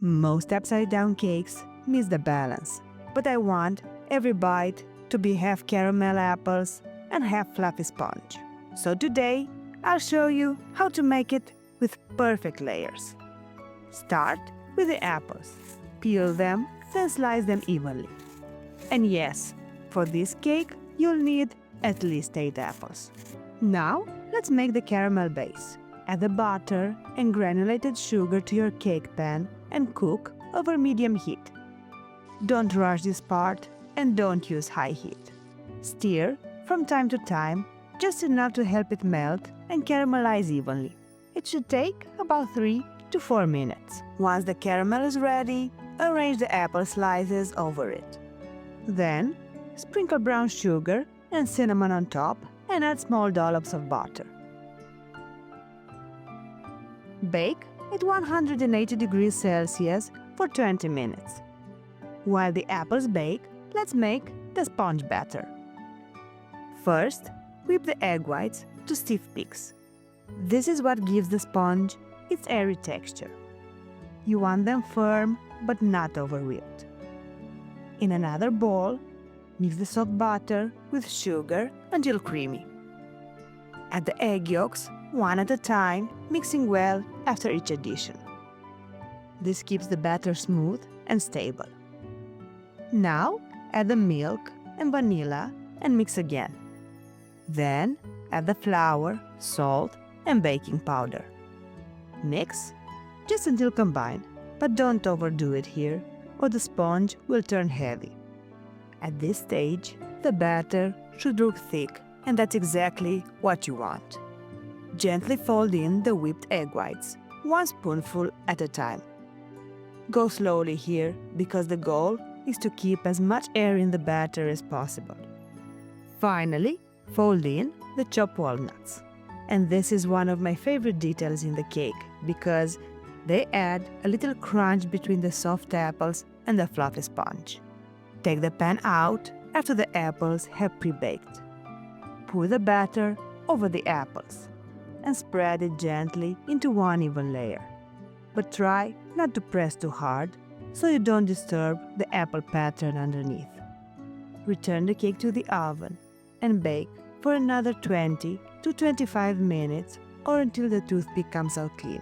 Most upside-down cakes miss the balance, but I want every bite to be half caramel apples and half fluffy sponge. So today, I'll show you how to make it with perfect layers. Start with the apples. Peel them, then slice them evenly. And yes, for this cake, you'll need at least 8 apples. Now, let's make the caramel base. Add the butter and granulated sugar to your cake pan and cook over medium heat. Don't rush this part and don't use high heat. Stir from time to time, just enough to help it melt and caramelize evenly. It should take about 3 to 4 minutes. Once the caramel is ready, arrange the apple slices over it. Then, sprinkle brown sugar and cinnamon on top and add small dollops of butter. Bake at 180 degrees Celsius for 20 minutes. While the apples bake, let's make the sponge batter. First, whip the egg whites to stiff peaks. This is what gives the sponge its airy texture. You want them firm but not over-whipped. In another bowl, mix the soft butter with sugar until creamy. Add the egg yolks one at a time, mixing well after each addition. This keeps the batter smooth and stable. Now, add the milk and vanilla and mix again. Then, add the flour, salt, and baking powder. Mix just until combined, but don't overdo it here, or the sponge will turn heavy. At this stage, the batter should look thick, and that's exactly what you want. Gently fold in the whipped egg whites, 1 spoonful at a time. Go slowly here because the goal is to keep as much air in the batter as possible. Finally, fold in the chopped walnuts. And this is one of my favorite details in the cake because they add a little crunch between the soft apples and the fluffy sponge. Take the pan out after the apples have pre-baked. Pour the batter over the apples and spread it gently into one even layer. But try not to press too hard so you don't disturb the apple pattern underneath. Return the cake to the oven and bake for another 20 to 25 minutes or until the toothpick comes out clean.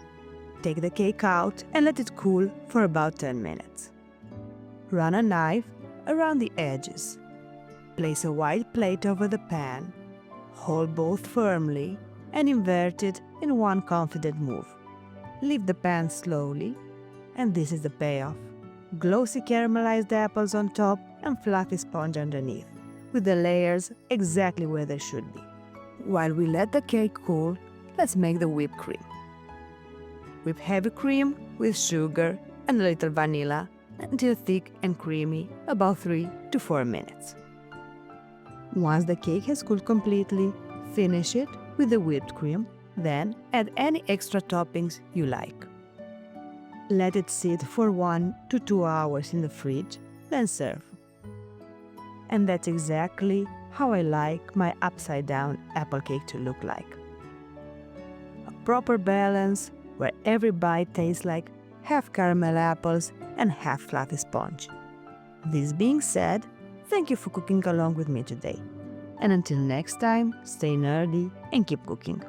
Take the cake out and let it cool for about 10 minutes. Run a knife around the edges. Place a wide plate over the pan. Hold both firmly and invert it in one confident move. Lift the pan slowly, and this is the payoff. Glossy caramelized apples on top and fluffy sponge underneath, with the layers exactly where they should be. While we let the cake cool, let's make the whipped cream. Whip heavy cream with sugar and a little vanilla until thick and creamy, about 3 to 4 minutes. Once the cake has cooled completely, finish it with the whipped cream, then add any extra toppings you like. Let it sit for 1 to 2 hours in the fridge, then serve. And that's exactly how I like my upside-down apple cake to look like. A proper balance where every bite tastes like half caramel apples and half fluffy sponge. This being said, thank you for cooking along with me today. And until next time, stay nerdy and keep cooking.